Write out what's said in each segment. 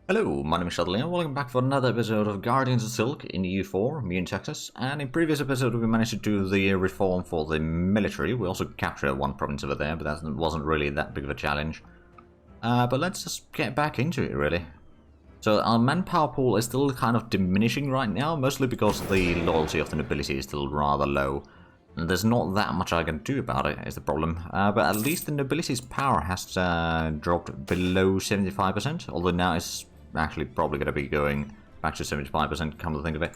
Hello, my name is Shuttley and welcome back for another episode of Guardians of Silk in EU4, me in Texas. And in previous episode we managed to do the reform for the military. We also captured one province over there, but that wasn't really that big of a challenge. But let's just get back into it really. So our manpower pool is still kind of diminishing right now, mostly because the loyalty of the nobility is still rather low. And there's not that much I can do about it, is the problem. But at least the nobility's power has dropped below 75%, although now it's actually probably going to be going back to 75%, come to think of it.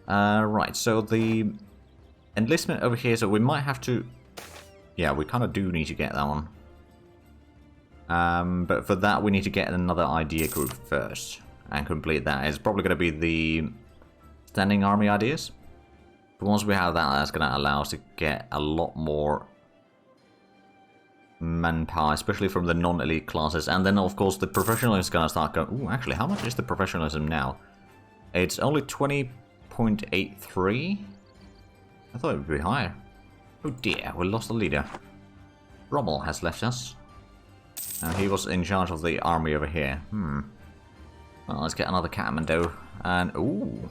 Right, so the enlistment over here, so we might have to... Yeah, we kind of do need to get that one. But for that we need to get another idea group first and complete that. It's probably going to be the standing army ideas. But once we have that, that's going to allow us to get a lot more manpower, especially from the non-elite classes. And then of course the professionalism is going to start going... Ooh, actually, how much is the professionalism now? It's only 20.83. I thought it would be higher. Oh dear, we lost the leader. Rommel has left us. And he was in charge of the army over here. Well, let's get another Kathmandu. And ooh,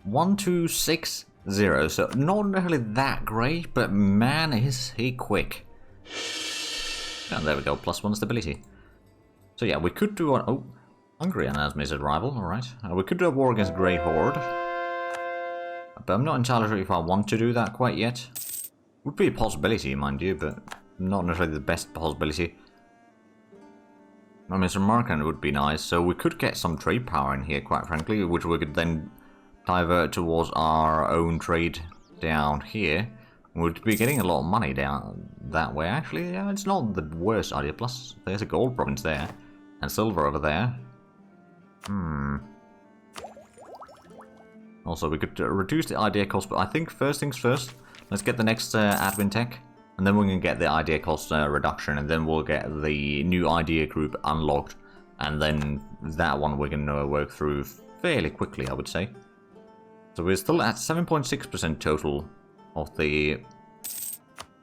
1260. So not really that great, but man is he quick. And there we go, +1 stability. So yeah, we could do an... Oh, Hungary has made a rival, alright. We could do a war against Grey Horde. But I'm not entirely sure if I want to do that quite yet. Would be a possibility, mind you, but not necessarily the best possibility. I mean, Samarkand would be nice, so we could get some trade power in here, quite frankly, which we could then divert towards our own trade down here. We'd be getting a lot of money down that way, actually. Yeah, it's not the worst idea. Plus, there's a gold province there. And silver over there. Also, we could reduce the idea cost, but I think first things first, let's get the next admin tech. And then we can get the idea cost reduction, and then we'll get the new idea group unlocked. And then that one we can work through fairly quickly, I would say. So we're still at 7.6% total of the,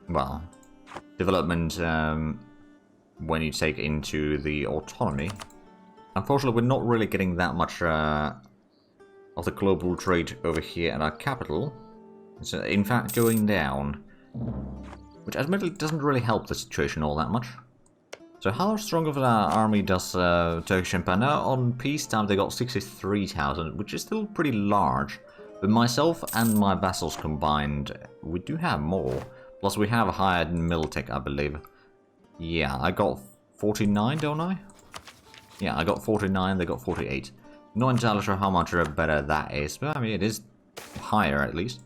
well, development when you take into the autonomy. Unfortunately, we're not really getting that much of the global trade over here at our capital. It's in fact going down, which admittedly doesn't really help the situation all that much. So how strong of an army does Turkish Empire? Now on peacetime they got 63,000, which is still pretty large. But myself and my vassals combined, we do have more. Plus we have a higher militech, I believe. Yeah, I got 49, don't I? Yeah, I got 49, they got 48. Not entirely sure how much better that is, but I mean it is higher at least.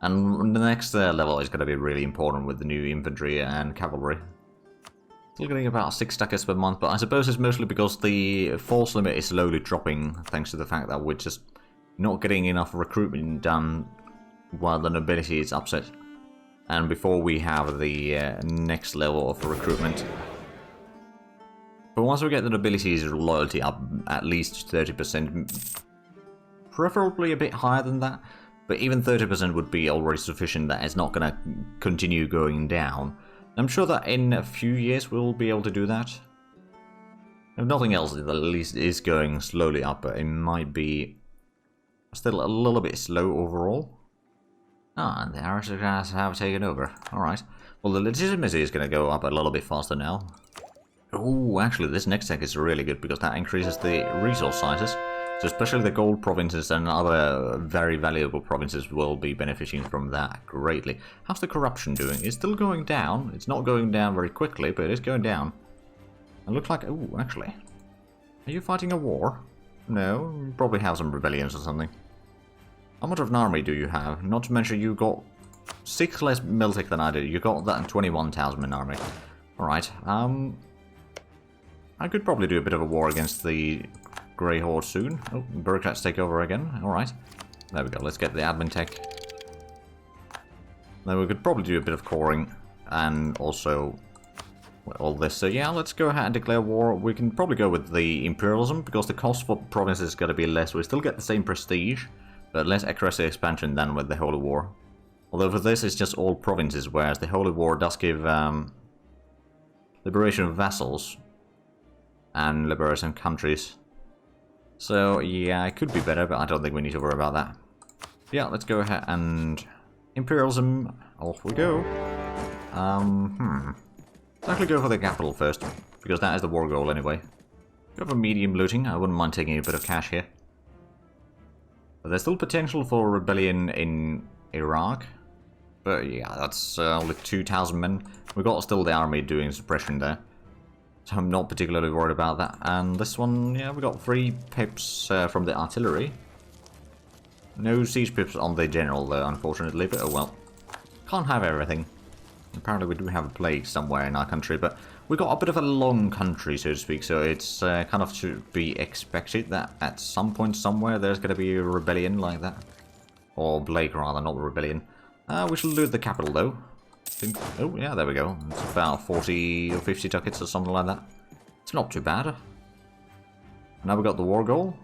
And the next level is going to be really important with the new infantry and cavalry. Still getting about 6 ducats per month, but I suppose it's mostly because the force limit is slowly dropping, thanks to the fact that we're just not getting enough recruitment done while the nobility is upset. And before we have the next level of recruitment. But once we get the nobility's loyalty up at least 30%, preferably a bit higher than that, but even 30% would be already sufficient. That it's not going to continue going down. I'm sure that in a few years we'll be able to do that. If nothing else, at least is going slowly up, but it might be still a little bit slow overall. Ah, and the aristocrats have taken over. Alright. Well, the legitimacy is going to go up a little bit faster now. Oh, actually, this next tech is really good because that increases the resource sizes. So especially the gold provinces and other very valuable provinces will be benefiting from that greatly. How's the corruption doing? It's still going down. It's not going down very quickly, but it's going down. It looks like... Oh, actually. Are you fighting a war? No, you probably have some rebellions or something. How much of an army do you have? Not to mention you got 6 less militech than I did. You got that in 21,000 in army. Alright, I could probably do a bit of a war against the Grey Horde soon. Oh, bureaucrats take over again. Alright. There we go, let's get the admin tech. Then we could probably do a bit of coring and also all this. So yeah, let's go ahead and declare war. We can probably go with the imperialism because the cost for provinces is going to be less. We still get the same prestige, but less aggressive expansion than with the Holy War. Although for this it's just all provinces, whereas the Holy War does give liberation of vassals and liberation of countries. So, yeah, it could be better, but I don't think we need to worry about that. Yeah, let's go ahead and... Imperialism, off we go. Let's actually go for the capital first, because that is the war goal anyway. We have a medium looting, I wouldn't mind taking a bit of cash here. But there's still potential for rebellion in Iraq. But yeah, that's only 2,000 men. We've got still the army doing suppression there. So I'm not particularly worried about that. And this one, yeah, we got 3 pips from the artillery. No siege pips on the general though, unfortunately, but oh well. Can't have everything. Apparently we do have a plague somewhere in our country, but we got a bit of a long country, so to speak, so it's kind of to be expected that at some point somewhere there's going to be a rebellion like that. Or plague rather, not a rebellion. We shall loot the capital though. Oh yeah, there we go. It's about 40 or 50 ducats or something like that. It's not too bad. Now we got the war goal.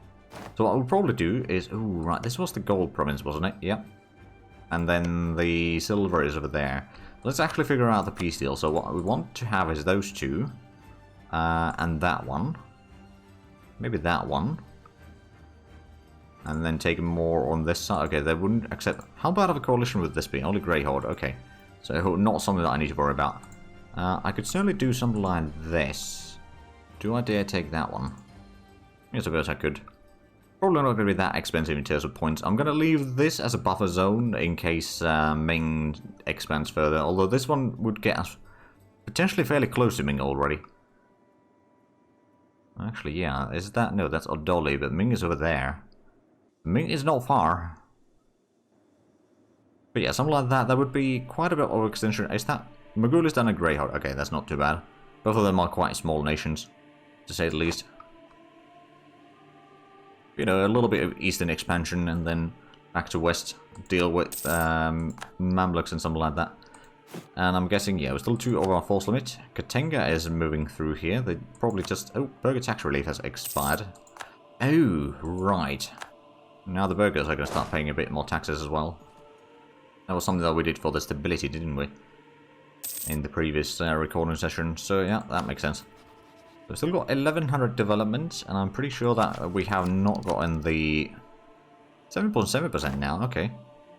So what we'll probably do is... Oh, right, this was the gold province, wasn't it? Yep. And then the silver is over there. Let's actually figure out the peace deal. So what we want to have is those two. And that one. Maybe that one. And then take more on this side. Okay, they wouldn't accept... How bad of a coalition would this be? Only Grey Horde. Okay. So not something that I need to worry about. I could certainly do something like this. Do I dare take that one? I suppose I could. Probably not going to be that expensive in terms of points. I'm going to leave this as a buffer zone in case Ming expands further. Although this one would get us potentially fairly close to Ming already. Actually, yeah. Is that... No, that's Odoli, but Ming is over there. Ming is not far. But yeah, something like that. That would be quite a bit of extension. Is that... Mogulistan and Grey Horde. Okay, that's not too bad. Both of them are quite small nations, to say the least. You know, a little bit of eastern expansion and then back to west. Deal with Mamluks and something like that. And I'm guessing, yeah, we're still 2 over our force limit. Katenga is moving through here. They probably just... Oh, burger tax relief has expired. Oh, right. Now the burgers are going to start paying a bit more taxes as well. That was something that we did for the stability, didn't we? In the previous recording session. So yeah, that makes sense. We've still got 1100 development, and I'm pretty sure that we have not gotten the 7.7% now. Okay.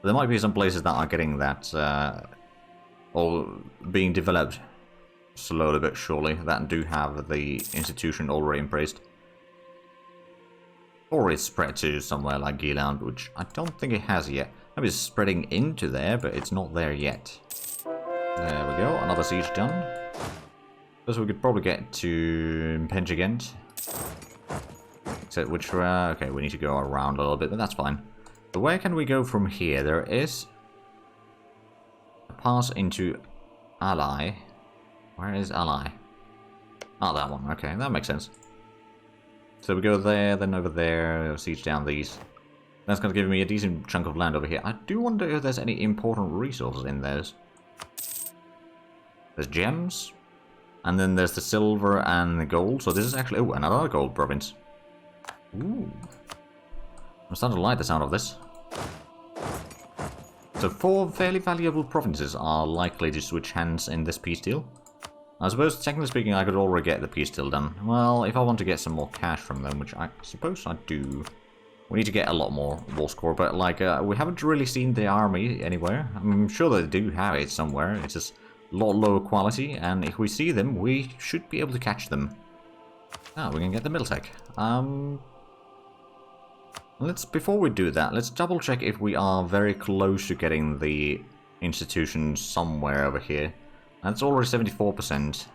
But there might be some places that are getting that, or being developed slowly but surely, that do have the institution already embraced. Or it's spread to somewhere like Gilan, which I don't think it has yet. Maybe it's spreading into there, but it's not there yet. There we go, another siege done. So we could probably get to Penjigent. Except which, okay, we need to go around a little bit, but that's fine. So where can we go from here? There is a pass into Ally. Where is Ally? Oh, that one. Okay, that makes sense. So we go there, then over there, siege down these. That's going to give me a decent chunk of land over here. I do wonder if there's any important resources in those. There's gems. And then there's the silver and the gold. So this is actually... Oh, another gold province. Ooh. I'm starting to like the sound of this. So 4 fairly valuable provinces are likely to switch hands in this peace deal. I suppose, technically speaking, I could already get the peace deal done. Well, if I want to get some more cash from them, which I suppose I do. We need to get a lot more war score, but like, we haven't really seen the army anywhere. I'm sure they do have it somewhere. It's just a lot lower quality, and if we see them, we should be able to catch them. Ah, we can get the Miltech. Before we do that, let's double check if we are very close to getting the institution somewhere over here. That's already 74%.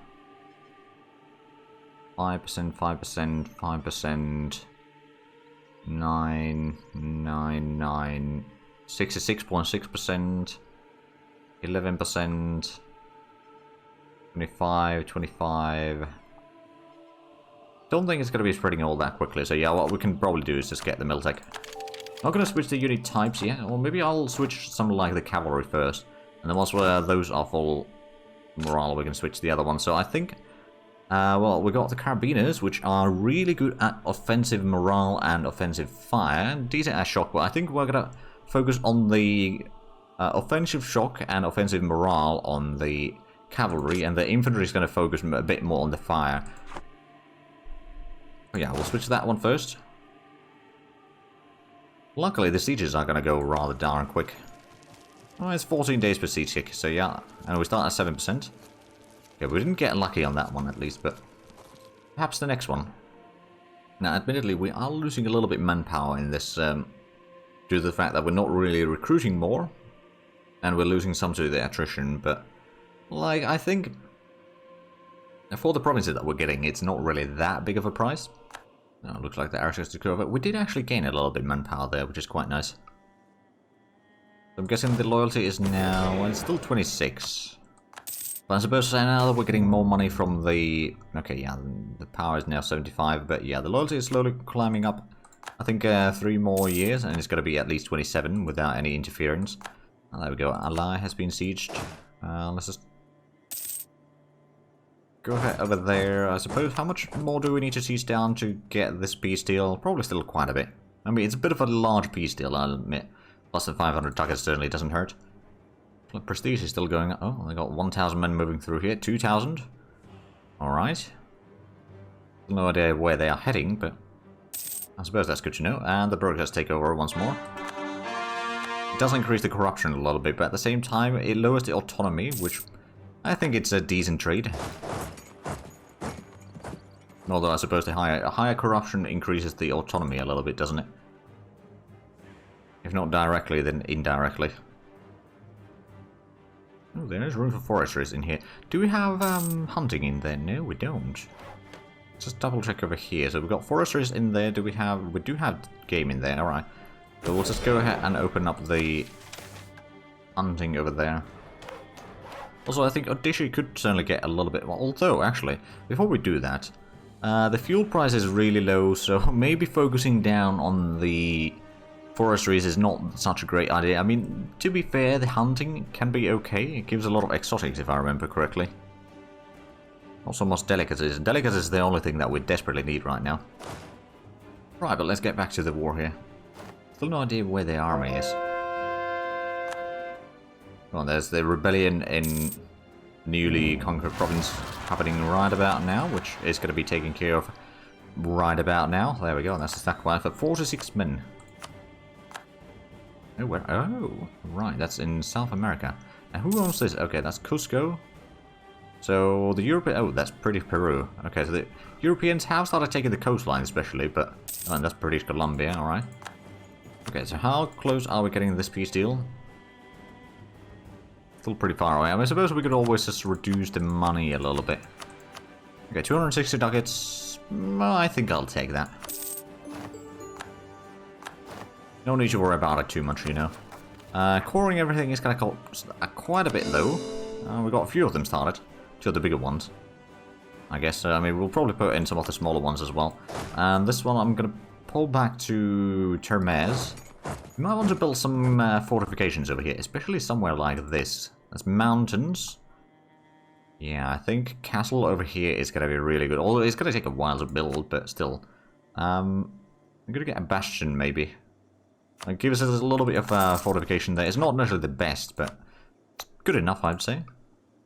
5%, 5%, 5%. 9, 66.6%. 11%. 25, 25. Don't think it's going to be spreading all that quickly, so yeah, what we can probably do is just get the Miltech. Not going to switch the unit types yet, or maybe I'll switch something like the cavalry first. And then once those are full morale, we can switch the other one. So I think, well, we got the Carabiners, which are really good at offensive morale and offensive fire. Decent at shock, but I think we're going to focus on the offensive shock and offensive morale on the cavalry, and the infantry is going to focus a bit more on the fire. Oh, yeah, we'll switch that one first. Luckily, the sieges are going to go rather darn quick. Oh, it's 14 days per siege tick, so yeah. And we start at 7%. Okay, we didn't get lucky on that one at least, but perhaps the next one. Now, admittedly, we are losing a little bit manpower in this, due to the fact that we're not really recruiting more, and we're losing some to the attrition, but, like, I think, for the provinces that we're getting, it's not really that big of a price. Oh, looks like the architects took over. We did actually gain a little bit of manpower there, which is quite nice. I'm guessing the loyalty is now, well, it's still 26. But I suppose now that we're getting more money from the... Okay, yeah, the power is now 75, but yeah, the loyalty is slowly climbing up. I think 3 more years, and it's going to be at least 27 without any interference. Oh, there we go, Ally has been sieged. Let's just go ahead over there. I suppose, how much more do we need to siege down to get this peace deal? Probably still quite a bit. I mean, it's a bit of a large peace deal, I'll admit. Plus the 500 targets certainly doesn't hurt. Prestige is still going up. Oh, they got 1,000 men moving through here. 2,000. Alright. No idea where they are heading, but I suppose that's good to know. And the bureaucrats take over once more. It does increase the corruption a little bit, but at the same time, it lowers the autonomy, which I think it's a decent trade. Although I suppose the higher corruption increases the autonomy a little bit, doesn't it? If not directly, then indirectly. Oh, there is room for foresters in here. Do we have hunting in there? No, we don't. Let's just double check over here. So we've got foresters in there. Do we have... We do have game in there. Alright. So we'll just go ahead and open up the hunting over there. Also, I think Odisha could certainly get a little bit... Well, although, actually, before we do that, the fuel price is really low, so maybe focusing down on the forestries is not such a great idea. I mean, to be fair, the hunting can be okay. It gives a lot of exotics, if I remember correctly. Not so much delicacies. Delicacies is the only thing that we desperately need right now. Right, but let's get back to the war here. Still no idea where the army is. Well, there's the rebellion in newly conquered province happening right about now, which is going to be taken care of right about now. There we go, that's the stack fire for 46 men. Oh, where? Oh, right, that's in South America. And who owns this? Okay, that's Cusco. So the European... Oh, that's British Peru. Okay, so the Europeans have started taking the coastline especially, but... Oh, and that's British Columbia, alright. Okay, so how close are we getting this peace deal? Still pretty far away. I mean, I suppose we could always just reduce the money a little bit. Okay, 260 ducats. Well, I think I'll take that. No need to worry about it too much, you know. Coring everything is going to cost quite a bit, though. We've got a few of them started. 2 of the bigger ones. I guess, I mean, we'll probably put in some of the smaller ones as well. And this one I'm going to pull back to Termez. We might want to build some fortifications over here, especially somewhere like this. That's mountains. Yeah, I think castle over here is going to be really good. Although it's going to take a while to build, but still. I'm going to get a bastion, maybe. It gives us a little bit of fortification there. It's not necessarily the best, but it's good enough, I'd say.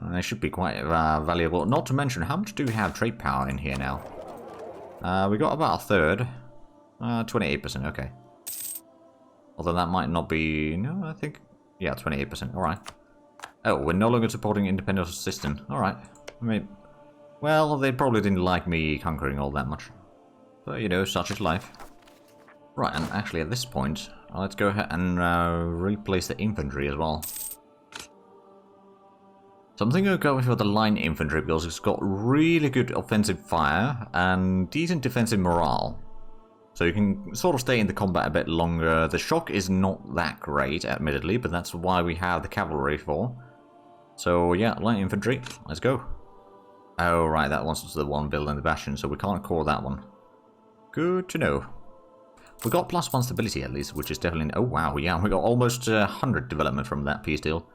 It should be quite valuable. Not to mention, how much do we have trade power in here now? We got about a third. 28%, okay. Although that might not be... No, I think... Yeah, 28%, alright. Oh, we're no longer supporting independent system. Alright. I mean... Well, they probably didn't like me conquering all that much. But, you know, such is life. Right, and actually at this point, let's go ahead and replace the infantry as well. So I'm thinking of going for the line infantry because it's got really good offensive fire and decent defensive morale. So you can sort of stay in the combat a bit longer. The shock is not that great, admittedly, but that's why we have the cavalry for. So yeah, line infantry, let's go. Oh right, that one's the one building the bastion, so we can't core that one. Good to know. We got +1 stability at least, which is definitely... Oh wow, yeah, we got almost 100 development from that peace deal.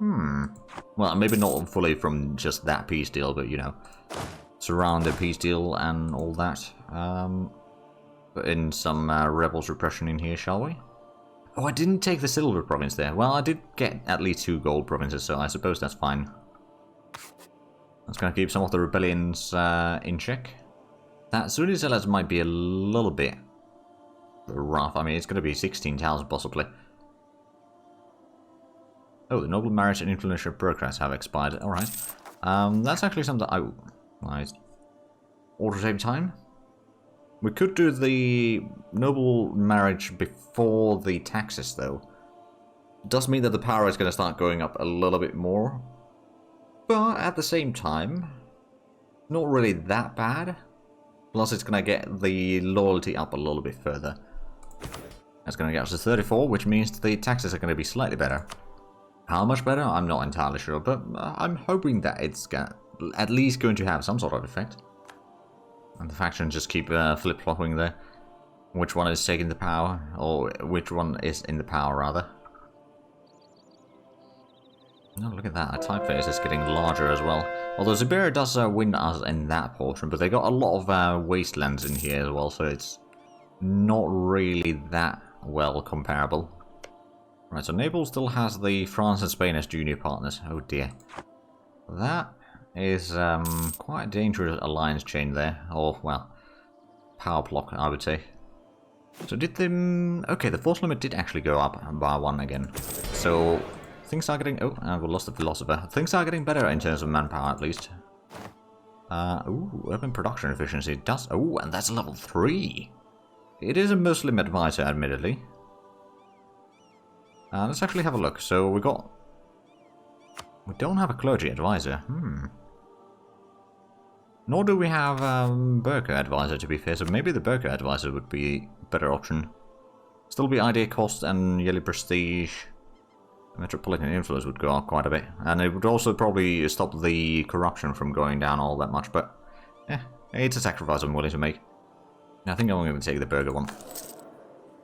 Well, maybe not fully from just that peace deal, but you know, surround the peace deal and all that. Put in some rebels repression in here, shall we? Oh, I didn't take the silver province there. Well, I did get at least 2 gold provinces, so I suppose that's fine. That's going to keep some of the rebellions in check. That Sunni zealots might be a little bit rough. I mean, it's going to be 16,000 possibly. Oh, the noble marriage and influential bureaucrats have expired. Alright. That's actually something I... Nice. All at the same time. We could do the noble marriage before the taxes, though. Does mean that the power is going to start going up a little bit more. But at the same time, not really that bad. Plus it's going to get the loyalty up a little bit further. That's going to get us to 34, which means the taxes are going to be slightly better. How much better? I'm not entirely sure, but I'm hoping that it's at least going to have some sort of effect. And the factions just keep flip-flopping there. Which one is taking the power, or which one is in the power, rather. Oh, look at that, our typeface is getting larger as well. Although Siberia does win us in that portion, but they got a lot of wastelands in here as well, so it's not really that well comparable. Right, so Naples still has the France and Spain as junior partners. Oh dear. That is quite a dangerous alliance chain there. Or, well, power block, I would say. So did the... Okay, the force limit did actually go up by 1 again. So things are getting... Oh, we lost the philosopher. Things are getting better in terms of manpower, at least. Ooh, urban production efficiency does... Oh, and that's level 3. It is a Muslim advisor, admittedly. Let's actually have a look. So we got... We don't have a clergy advisor. Nor do we have Burqa advisor, to be fair. So maybe the Burqa advisor would be a better option. Still be idea cost and yearly prestige. Metropolitan influence would go up quite a bit. And it would also probably stop the corruption from going down all that much. But, yeah, it's a sacrifice I'm willing to make. I think I'm going to take the Burqa one.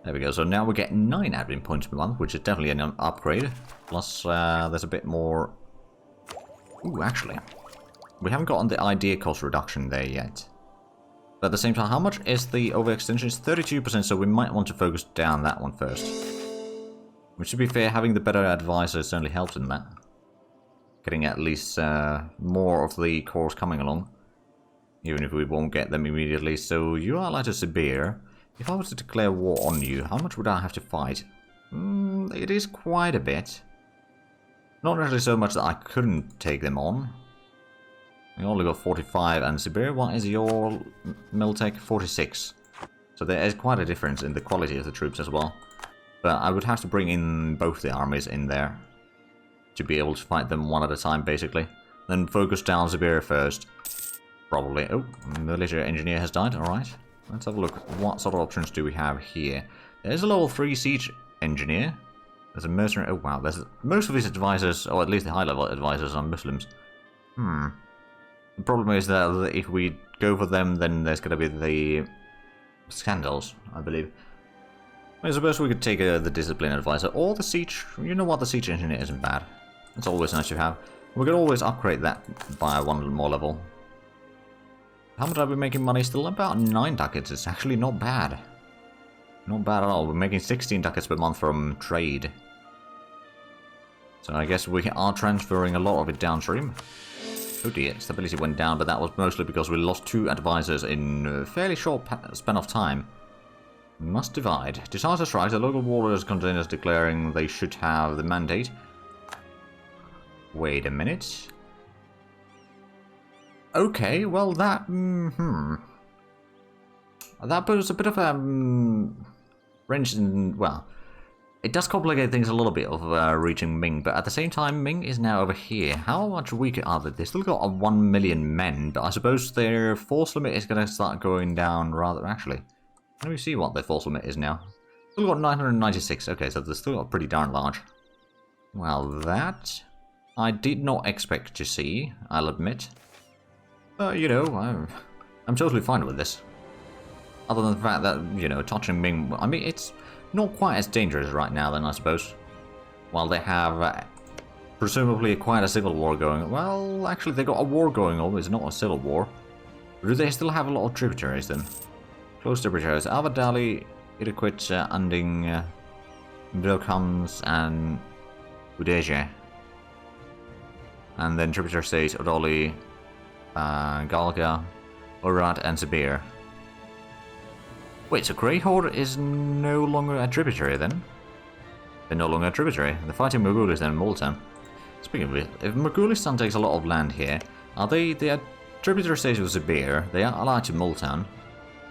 There we go, so now we get 9 admin points per month, which is definitely an upgrade. Plus, there's a bit more... Ooh, actually. We haven't gotten the idea cost reduction there yet. But at the same time, how much is the overextension? It's 32%, so we might want to focus down that one first. Which, to be fair, having the better advisor certainly helps in that. Getting at least more of the cores coming along. Even if we won't get them immediately. So, you are like a Sibir. If I was to declare war on you, how much would I have to fight? It is quite a bit. Not actually so much that I couldn't take them on. We only got 45, and Siberia, what is your Miltech? 46. So there is quite a difference in the quality of the troops as well. But I would have to bring in both the armies in there to be able to fight them one at a time, basically. Then focus down Siberia first. Probably. Oh, military engineer has died, alright. Let's have a look. What sort of options do we have here? There's a level 3 siege engineer. There's a mercenary. Oh wow, there's most of these advisors, or at least the high-level advisors, are Muslims. The problem is that if we go for them, then there's going to be the scandals, I believe. I suppose we could take the discipline advisor or the siege. You know what? The siege engineer isn't bad. It's always nice to have. We could always upgrade that by 1 more level. How much are we making money still? About 9 ducats. It's actually not bad. Not bad at all. We're making 16 ducats per month from trade. So I guess we are transferring a lot of it downstream. Oh dear, stability went down, but that was mostly because we lost 2 advisors in a fairly short span of time. Must divide. Disaster strikes. The local warriors containers declaring they should have the mandate. Wait a minute. Okay, well that... That puts a bit of a wrench in... Well, it does complicate things a little bit of reaching Ming, but at the same time, Ming is now over here. How much weaker are they? They still got a 1 million men, but I suppose their force limit is going to start going down rather... Actually, let me see what their force limit is now. Still got 996. Okay, so they're still pretty darn large. Well, that I did not expect to see, I'll admit. You know, I'm totally fine with this. Other than the fact that, you know, touching Ming... I mean, it's not quite as dangerous right now then, I suppose. While they have presumably quite a civil war going... Well, actually, they got a war going on. It's not a civil war. Do they still have a lot of tributaries then? Close tributaries. Avadali, Iroquois, Anding, Vilkans, and Udeja. And then tributary states Odoli, Galga, Urat, and Sibir. Wait, so Grey Horde is no longer a tributary then? They're no longer a tributary. They're fighting Morgulistan and Multan. Speaking of it, if Morgulistan takes a lot of land here, are they are tributary states of Sibir? They are allied to Multan.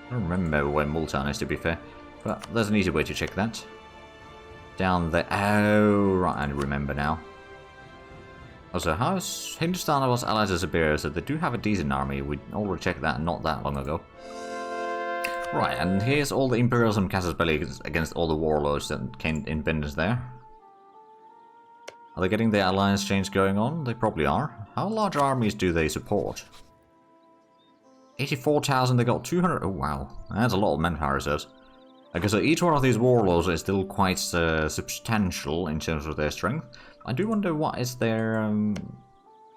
I don't remember where Multan is, to be fair, but there's an easy way to check that. Down there. Oh, right, I remember now. Also, how's Hindustan was allied to Siberia, so they do have a decent army. We already checked that not that long ago. Right, and here's all the Imperialism casus belli against all the warlords that came independence there. Are they getting their alliance change going on? They probably are. How large armies do they support? 84,000, they got 200. Oh, wow. That's a lot of manpower reserves. Okay, so each one of these warlords is still quite substantial in terms of their strength. I do wonder what is their...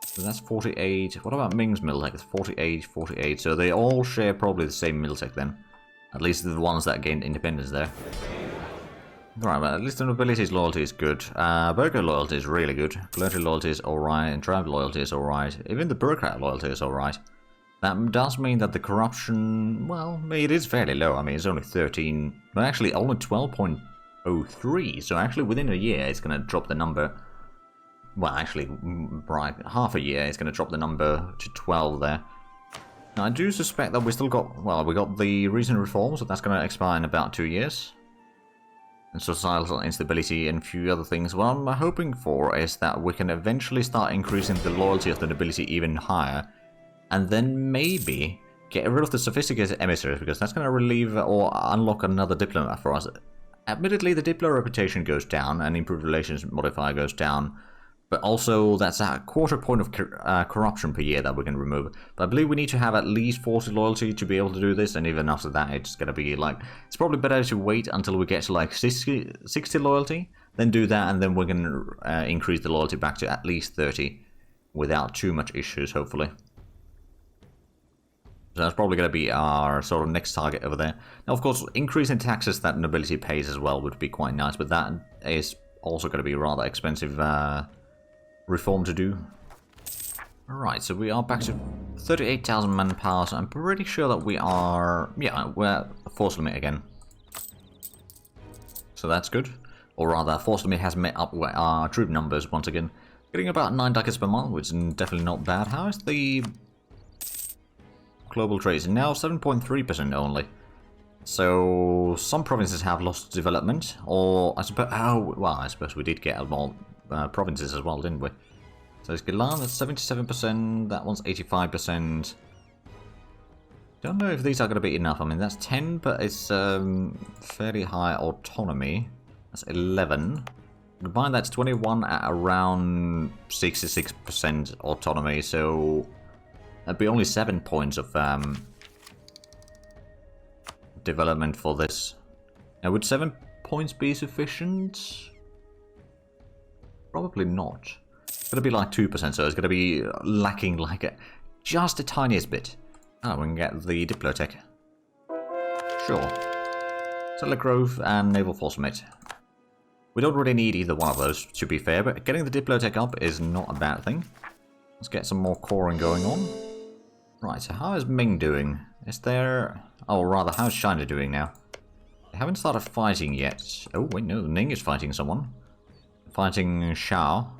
so that's 48. What about Ming's Miltech? It's 48, 48. So they all share probably the same Miltech then. At least the ones that gained independence there. Right, but at least the nobility's loyalty is good. Burger loyalty is really good. Clergy loyalty is alright, and tribe loyalty is alright. Even the bureaucrat loyalty is alright. That does mean that the corruption, well, it is fairly low. I mean, it's only 13, but actually only 12.03. So actually within a year, it's going to drop the number. Well, actually, right, half a year, it's going to drop the number to 12 there. Now, I do suspect that we still got, well, we got the recent reforms, so that's going to expire in about 2 years. And societal instability and a few other things. What I'm hoping for is that we can eventually start increasing the loyalty of the nobility even higher. And then maybe get rid of the sophisticated emissaries, because that's going to relieve or unlock another diplomat for us. Admittedly, the diplo reputation goes down and improved relations modifier goes down. But also, that's a quarter point of corruption per year that we can remove. But I believe we need to have at least 40 loyalty to be able to do this. And even after that, it's going to be like... It's probably better to wait until we get to like 60 loyalty. Then do that, and then we can increase the loyalty back to at least 30. Without too much issues, hopefully. So that's probably going to be our sort of next target over there. Now, of course, increasing taxes that nobility pays as well would be quite nice, but that is also going to be a rather expensive reform to do. Alright, so we are back to 38,000 manpower, so I'm pretty sure that we are... Yeah, we're force limit again. So that's good. Or rather, force limit has met up with our troop numbers once again. Getting about 9 ducats per month, which is definitely not bad. How is the... global trade is now 7.3% only. So some provinces have lost development, or I suppose, oh, well, I suppose we did get more provinces as well, didn't we? So it's Gilan, that's 77%, that one's 85%. Don't know if these are going to be enough. I mean, that's 10, but it's fairly high autonomy. That's 11. Combine that's 21 at around 66% autonomy, so that'd be only 7 points of development for this. Now, would 7 points be sufficient? Probably not. It's going to be like 2%, so it's going to be lacking like just the tiniest bit. Oh, we can get the Diplotech. Sure. Settler Grove and Naval Force Mate. We don't really need either one of those, to be fair, but getting the Diplotech up is not a bad thing. Let's get some more coring going on. Right, so how is Ming doing? Is there... Oh, rather, how's China doing now? They haven't started fighting yet. Oh, wait, no, Ning is fighting someone. Fighting Shao.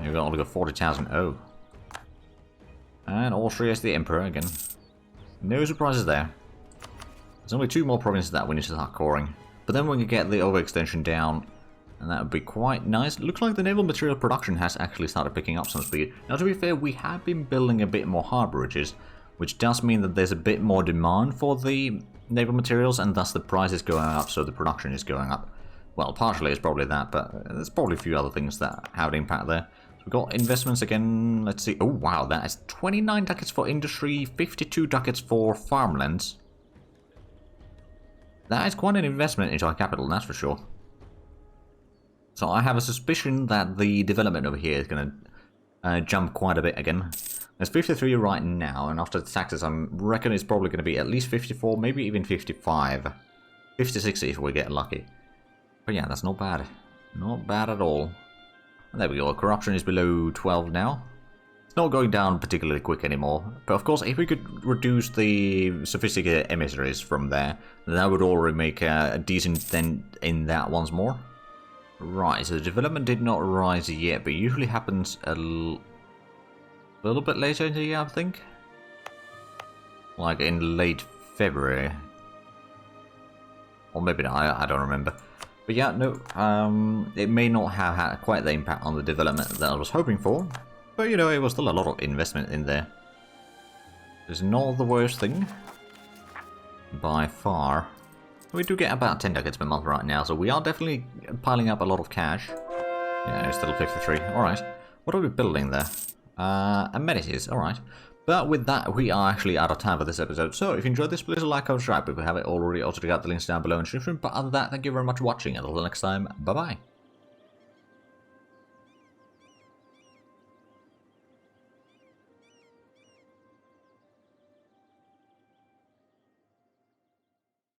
You've only got 40,000. Oh. And Austria is the Emperor again. No surprises there. There's only 2 more provinces that we need to start coring. But then we can get the overextension down. And that would be quite nice. Looks like the naval material production has actually started picking up some speed. Now, to be fair, we have been building a bit more harbourages, which does mean that there's a bit more demand for the naval materials, and thus the price is going up, so the production is going up. Well, partially it's probably that, but there's probably a few other things that have an impact there. So we've got investments again. Let's see. Oh, wow, that is 29 ducats for industry, 52 ducats for farmlands. That is quite an investment into our capital, that's for sure. So I have a suspicion that the development over here is going to jump quite a bit again. There's 53 right now, and after the taxes, I reckon it's probably going to be at least 54, maybe even 55. 50-60 if we get lucky. But yeah, that's not bad. Not bad at all. And there we go. Corruption is below 12 now. It's not going down particularly quick anymore. But of course, if we could reduce the sophisticated emissaries from there, then that would already make a decent dent in that once more. Right, so the development did not rise yet, but it usually happens a little bit later in the year, I think. Like in late February. Or maybe not, I don't remember. But yeah, no, it may not have had quite the impact on the development that I was hoping for. But you know, it was still a lot of investment in there. It's not the worst thing. By far. We do get about 10 ducats per month right now, so we are definitely piling up a lot of cash. Yeah, it's still 53. Alright. What are we building there? Amenities, alright. But with that, we are actually out of time for this episode. So if you enjoyed this, please like, subscribe if you haven't already. Also check out the links down below in the description. But other than that, thank you very much for watching. Until next time, bye bye.